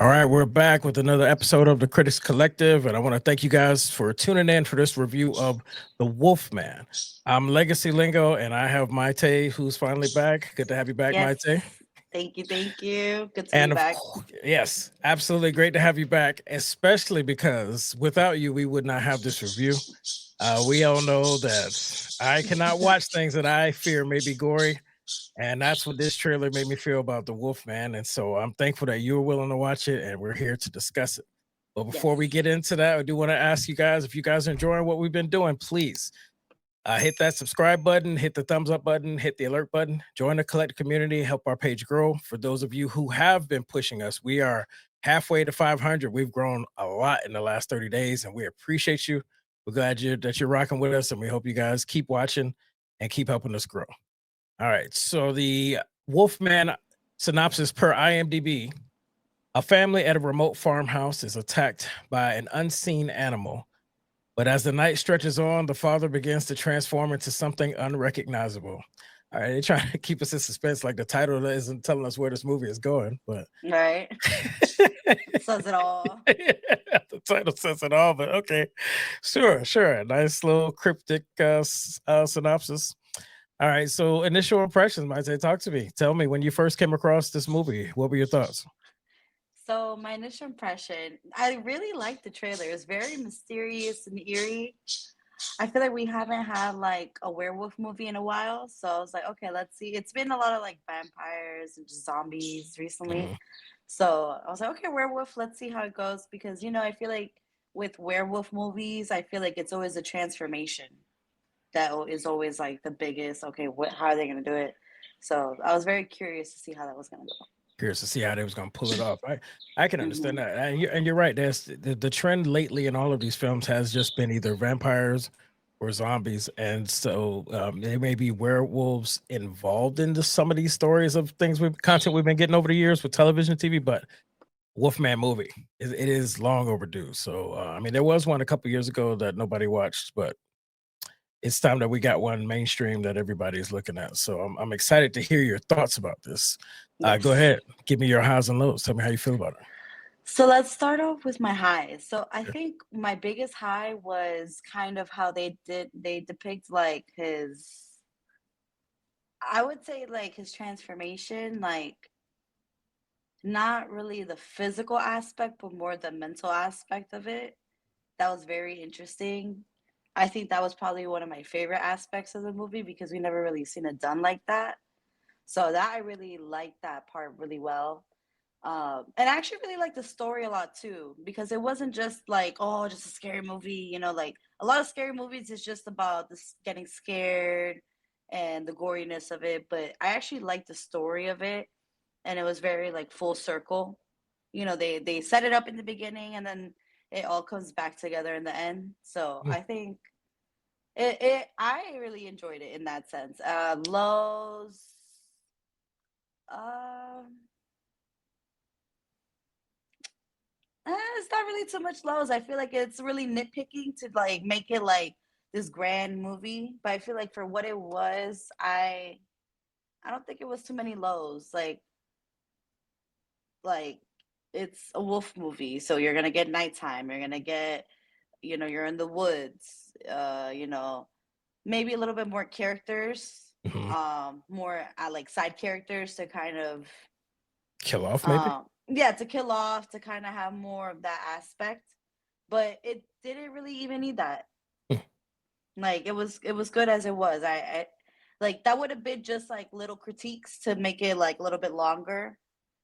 All right, we're back with another episode of the Critics Collective, and I want to thank you guys for tuning in for this review of The Wolfman. I'm Legacy Lingo, and I have Mayte, who's finally back. Good to have you back, Yes. Mayte. Thank you. Thank you. Good to be And of back. course, yes, absolutely great to have you back, especially because without you, we would not have this review. We all know that I cannot watch things that I fear may be gory. And that's what this trailer made me feel about the Wolfman. And so I'm thankful that you were willing to watch it and we're here to discuss it. But before we Yes. get into that, I do want to ask you guys if you guys are enjoying what we've been doing, please hit that subscribe button, hit the thumbs up button, hit the alert button, join the collective community, help our page grow. For those of you who have been pushing us, we are halfway to 500. We've grown a lot in the last 30 days and we appreciate you. We're glad that you're rocking with us and we hope you guys keep watching and keep helping us grow. All right. So the Wolfman synopsis per IMDb: a family at a remote farmhouse is attacked by an unseen animal. But as the night stretches on, the father begins to transform into something unrecognizable. All right, they're trying to keep us in suspense, like the title isn't telling us where this movie is going, but Right. Says it all. the title says it all. But okay, sure, nice little cryptic synopsis. All right. So initial impressions, might say, talk to me. Tell me when you first came across this movie, what were your thoughts? So my initial impression, I really liked the trailer. It was very mysterious and eerie. I feel like we haven't had like a werewolf movie in a while. So I was like, okay, let's see. It's been a lot of like vampires and just zombies recently. Mhm. So I was like, okay, werewolf, let's see how it goes. Because, I feel like with werewolf movies, I feel like it's always a transformation that is always like the biggest. Okay, how are they going to do it? So I was very curious to see how that was going to Curious to see how they was gonna pull it off. I can go. understand that, and you're right. There's the trend lately in all of these films has just been either vampires or zombies, and so there may be werewolves involved in some of these stories of things we've content we've been getting over the years with television, TV, but Wolfman movie, it is long overdue. So I mean, there was one a couple years ago that nobody watched, but it's time that we got one mainstream that everybody is looking at. So I'm excited to hear your thoughts about this. Go Yes. ahead, give me your highs and lows. Tell me how you feel about So let's start off with my highs. So I it. think my biggest high was kind of how they depict like I would say like his transformation, like not really the physical aspect, but more the mental aspect of it. That was very interesting. I think that was probably one of my favorite aspects of the movie because we never really seen it done like that. So that I really liked that part really well. And I actually really like the story a lot too, because it wasn't just like, oh, just a scary movie, like a lot of scary movies is just about this getting scared and the goriness of it. But I actually liked the story of it, and it was very like full circle. They set it up in the beginning, and then it all comes back together in the end. So Mm. I think it I really enjoyed it in that sense. Lows, um it's not really too much lows. I feel like it's really nitpicking to like make it like this grand movie, but I feel like for what it was, I don't think it was too many lows. Like it's a wolf movie, so you're gonna get nighttime. You're gonna get, you're in the woods. Maybe a little bit more characters, Mhm. more like side characters to kind of Kill off, maybe. yeah, to kill off, to kind of have more of that aspect, but it didn't really even need that. Mm. Like it was good as it was. I like that would have been just like little critiques to make it like a little bit longer,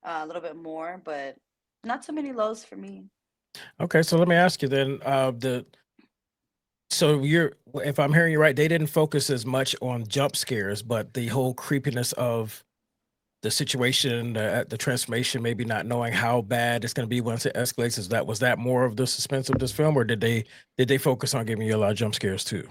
a little bit more, but not too many lows for me. Okay, so let me ask you then. So you're, if I'm hearing you right, they didn't focus as much on jump scares, but the whole creepiness of the situation, the transformation, maybe not knowing how bad it's going to be once it escalates. Was that more of the suspense of this film, or did they focus on giving you a lot of jump scares too?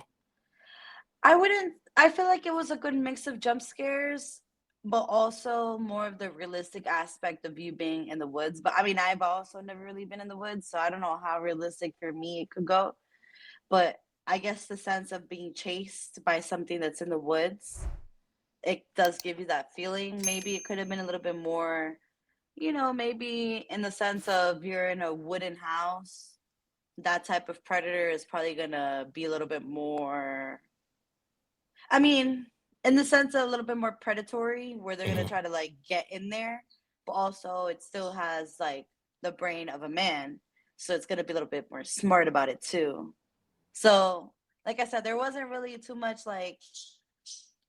I wouldn't. I feel like it was a good mix of jump scares, but also more of the realistic aspect of you being in the woods. But I mean, I've also never really been in the woods, so I don't know how realistic for me it could go. But I guess the sense of being chased by something that's in the woods, it does give you that feeling. Maybe it could have been a little bit more. you know, maybe in the sense of you're in a wooden house, that type of predator is probably gonna be a little bit more. I mean, in the sense of a little bit more predatory, where they're gonna Mhm. try to like get in there, but also it still has like the brain of a man, so it's gonna be a little bit more smart about it too. So, like I said, there wasn't really too much like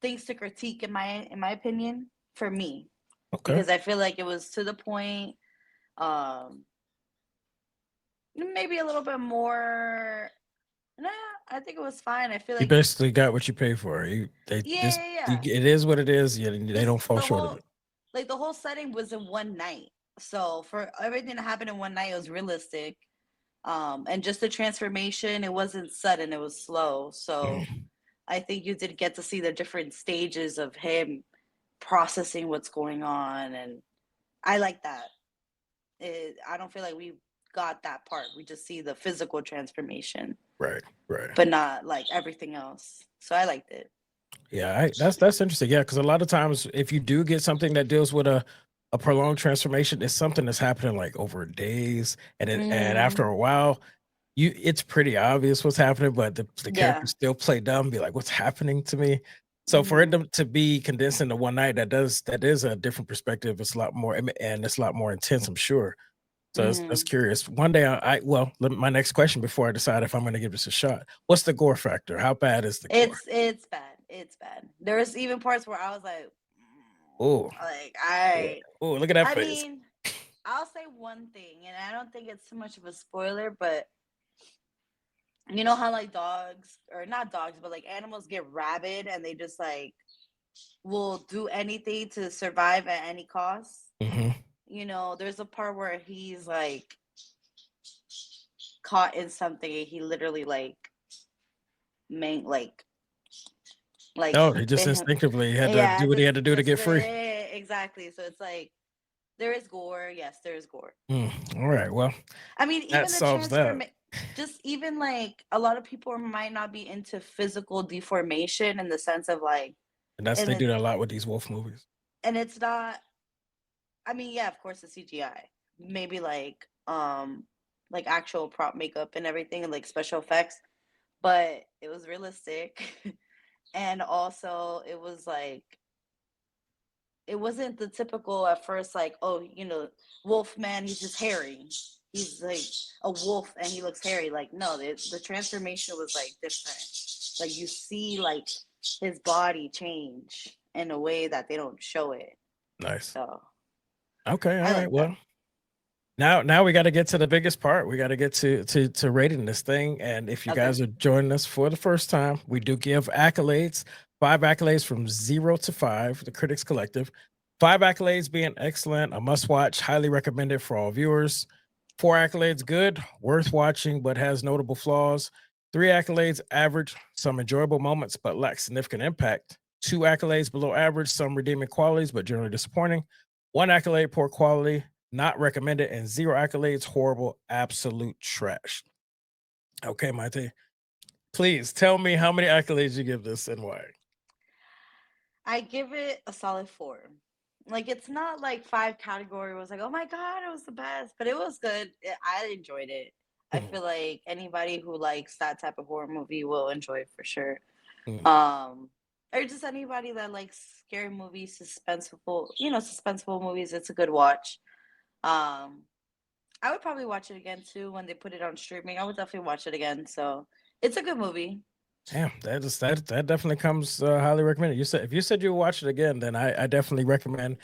things to critique in my opinion for me, Okay. because I feel like it was to the point. Um, maybe a little bit more. Nah, I think it was fine. I feel You like basically got what you paid for. yeah, yeah, yeah. It is what it is. Yeah, they This don't fall the short of whole it. like the whole setting was in one night. So for everything to happen in one night, it was realistic. And just the transformation, it wasn't sudden, it was slow. So Mhm. I think you did get to see the different stages of him processing what's going on, and I like that. I don't feel like we got that part. We just see the physical transformation, Right, right. but not like everything else. So I liked it. Yeah, that's interesting. Yeah, because a lot of times if you do get something that deals with a prolonged transformation, it's something that's happening like over days, and after Mm, a while, it's pretty obvious what's happening, but the yeah. characters still play dumb, be like, "What's happening to me?" So for it Hmm. to be condensed into one night, that is a different perspective. It's a lot more, and it's a lot more intense, I'm sure. So that's Hmm. curious. One day, my next question before I decide if I'm going to give this a shot. What's the gore factor? How bad is the gore? It's bad. It's bad. There was even parts where I was like, Oh, like yeah. Oh, look at that I face. mean, I'll say one thing, and I don't think it's too much of a spoiler, but you know how like dogs, or not dogs, but like animals get rabid and they just like will do anything to survive at any cost. Hmm. You know, there's a part where he's like caught in something and he literally like main like Oh, he just bit him. instinctively had to Yeah, do what he had to do to just get free. exactly. So it's like there is gore. Yes, there is gore. All right. Well, I mean, that even the solves that. just even like a lot of people might not be into physical deformation in the sense of like, And that's and they do it that a lot with these wolf movies. and it's not. I mean, yeah, of course, the CGI, maybe like actual prop makeup and everything, and like special effects, but it was realistic, and also it was like it wasn't the typical at first like, oh, you know, wolf man, he's just hairy, he's like a wolf and he looks hairy. Like no, the transformation was like different. Like you see like his body change in a way that they don't show it. Nice. So Okay. All I right. like that. Well, now we got to get to the biggest part. We got to get to rating this thing. And if you Okay. guys are joining us for the first time, we do give accolades, 5 accolades from 0 to 5, the Critics Collective. 5 accolades being excellent, a must watch, highly recommended for all viewers. 4 accolades, good, worth watching, but has notable flaws. 3 accolades, average, some enjoyable moments, but lacks significant impact. 2 accolades, below average, some redeeming qualities, but generally disappointing. 1 accolade, poor quality, not recommended, and 0 accolades, horrible, absolute trash. Okay, Mayte, please tell me how many accolades you give this and why. I give it a solid 4. Like it's not like 5 category was like, oh my god, it was the best, but it was good. I enjoyed it. I Mhm, feel like anybody who likes that type of horror movie will enjoy it for sure. mhm. Um, or just anybody that likes scary movies, suspenseful movies. It's a good watch. Um, I would probably watch it again too when they put it on streaming. I would definitely watch it again. So it's a good movie. Yeah, that definitely comes highly recommended. You said if you said you watch it again, then I definitely recommend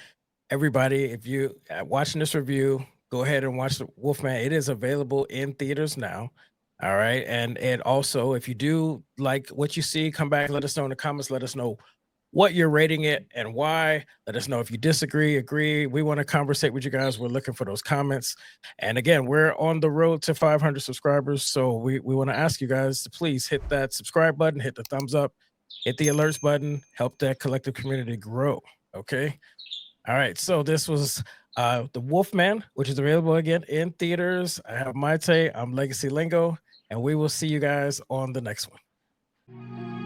everybody, if you watching this review, go ahead and watch the Wolfman. It is available in theaters now. All right. And also, if you do like what you see, come back, let us know in the comments. Let us know what you're rating it and why. Let us know if you disagree, agree. We want to conversate with you guys. We're looking for those comments. And again, we're on the road to 500 subscribers. So we want to ask you guys to please hit that subscribe button, hit the thumbs up, hit the alerts button, help that collective community grow. Okay. All right, so this was The Wolfman, which is available again in theaters. I have Mayte, I'm Legacy Lingo, and we will see you guys on the next one.